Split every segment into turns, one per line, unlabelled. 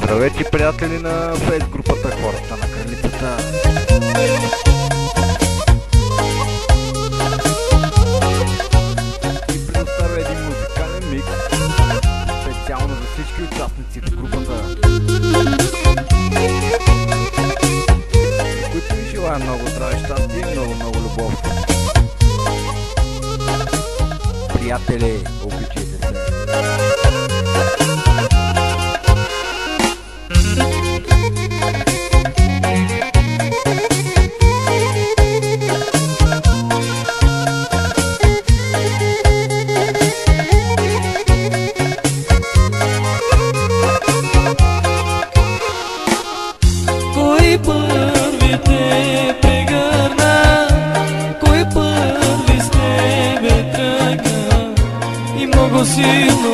Здравейте, приятели на фейс групата Хората на кралицата. И предоставя един музикален микс специално за всички участници в групата, за които ви желая много здраве, щастие и много любов. Приятели, обичайте се!
Кой първи те прегърна, кой първи с тебе тръгна и много силно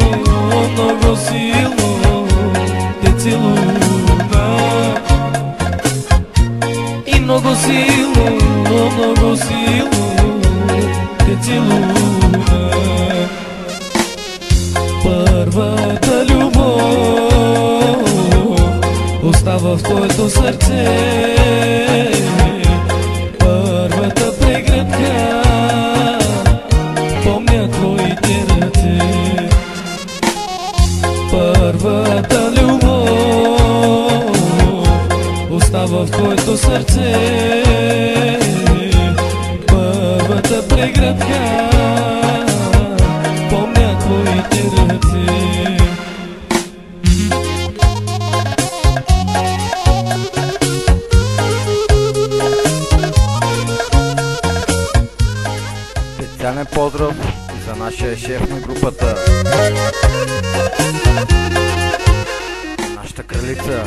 те целуна. И много силно те целуна. Първата любов остава в твоето сърце. Първата прегръдка помня твоите ръце. Първата любов остава в твоето сърце. Първата прегръдка помня твоите ръце.
Специален поздрав и за нашия шеф на групата, нашата кралица.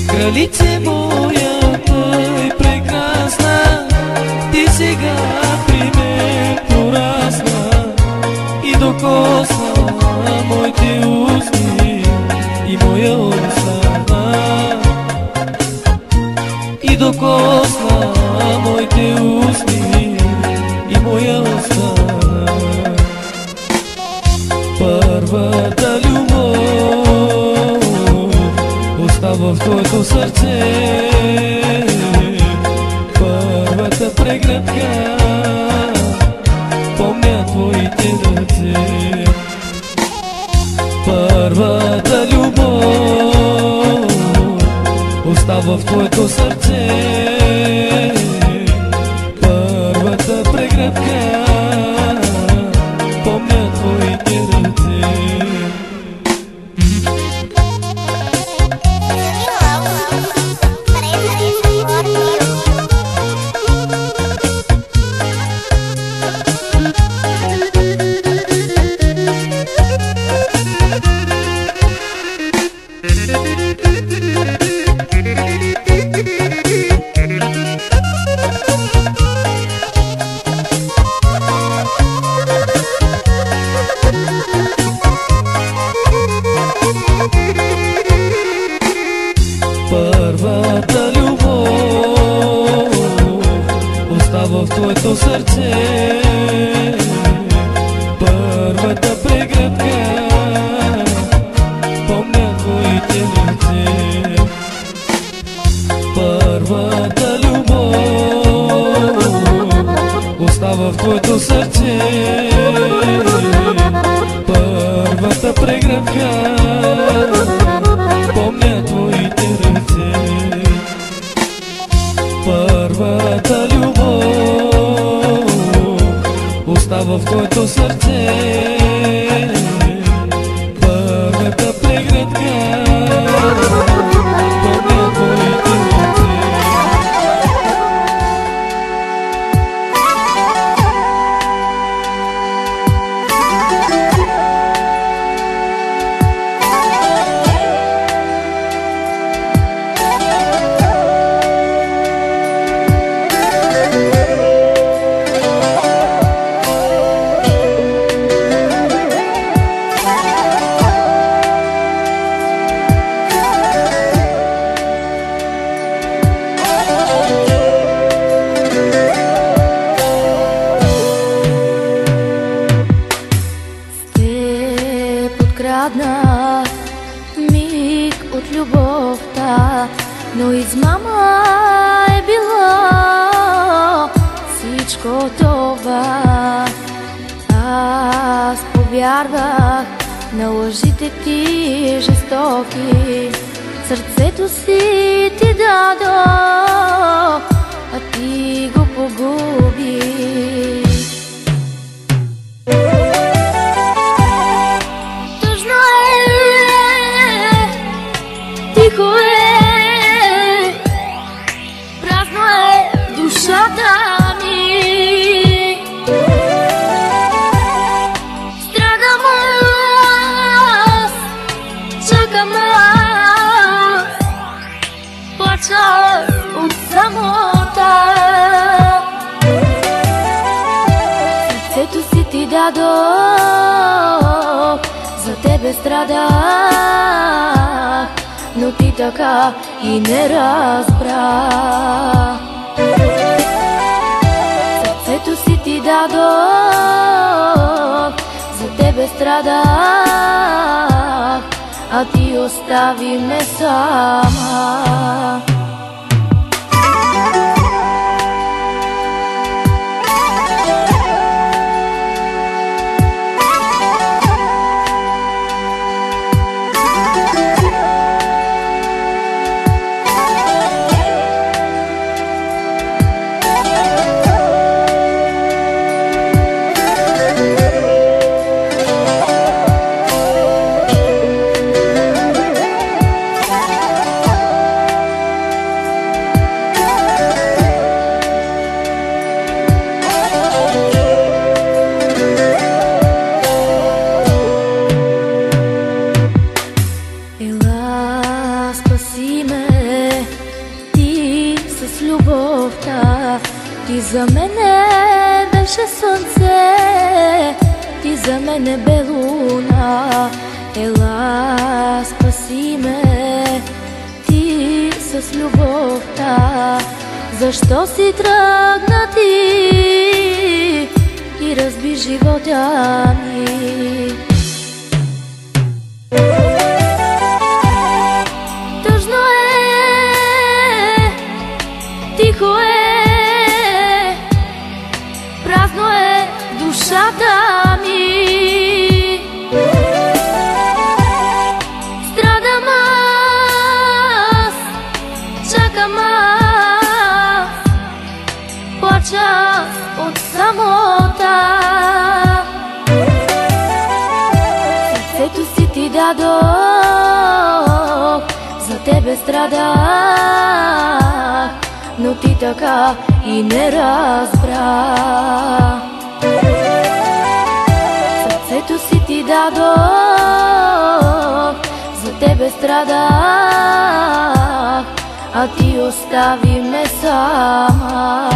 Кралице моята и прекрасна, ти сега при мен порасна и докосна моите устни и моя остана. И докосна моите устни и моя остана. Първата любов остава в твоето сърце. Първата прегръдка помня твоите ръце. Първата любов остава в твоето сърце. Първата прегръдка помня твоите ръце. Първата любов остава в твоето сърце. Първата прегръдка помня твоите ръце. Първата любов остава в твоето сърце. Първата прегръдка помня твоите ръце. Първата любов остава в твоето сърце. Първата прегръдка помня твоите ръце.
всичко това. Аз повярвах на лъжите ти жестоки, сърцето си ти дадох, а ти го погуби. Тъжно е, тихо е, празно е душата ми. Страдам аз, чакам аз, плача от самота. Сърцето си ти дадох, за тебе страдах, но ти така и не разбра. Сърцето си ти дадох, за тебе страдах, а ти остави ме сама. Ти за мене беше слънце, ти за мене бе луна. Ела, спаси ме, ти с любовта. Защо си тръгна ти и разби живота ми? Тъжно е, тихо е, празно е душата ми. Страдам аз, чакам аз, плача от самота. Сърцето си ти дадох, за тебе страдах, но ти така и не разбра. Сърцето си ти дадох, за тебе страдах, а ти остави ме сама.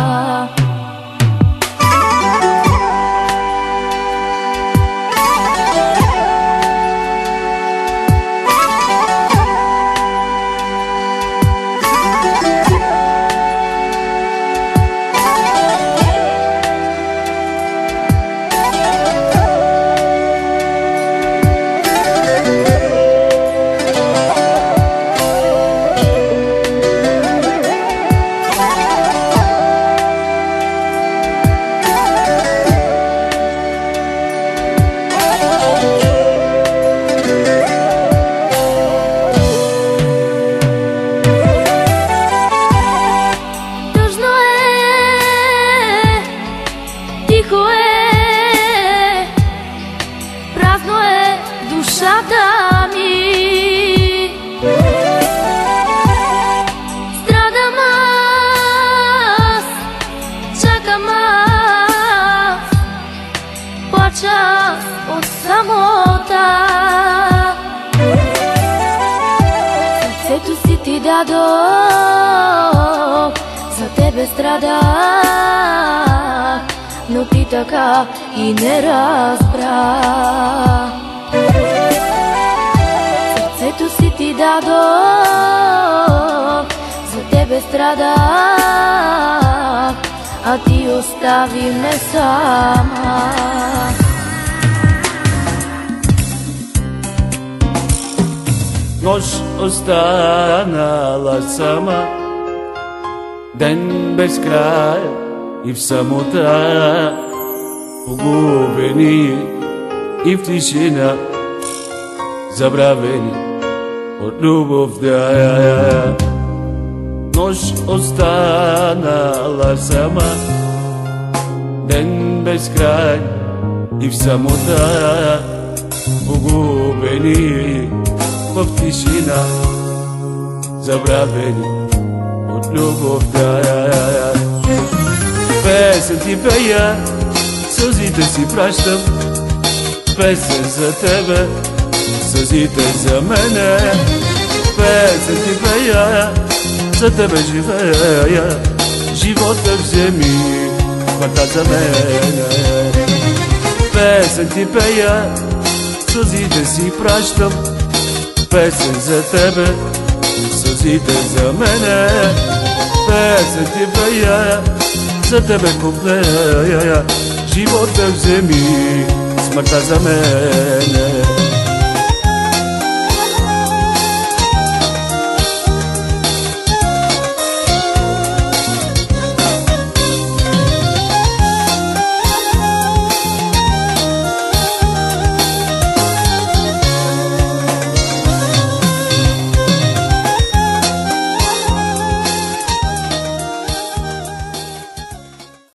Душата ми, страдам аз, чакам аз, плача от самота. Сърцето си ти дадох, за тебе страдах, но ти така и не разбра. Сърцето си ти дадох, за тебе страдах, а ти остави ме сама.
Нощ останала сама, ден без края, и в самота, погубени и в тишина, забравени от любовта. Нощ останала сама, ден без край и в самота, погубени в тишина, забравени от любовта. Песен ти пея, сълзите си пращам, песен за тебе, сълзите за мене. Песен ти пея, за тебе живея, живота вземи, смъртта за мене. Песен ти пея, сълзите си пращам, песен за тебе, сълзите за мене. Песен ти пея, за тебе куплея, живота вземи, смъртта за мене.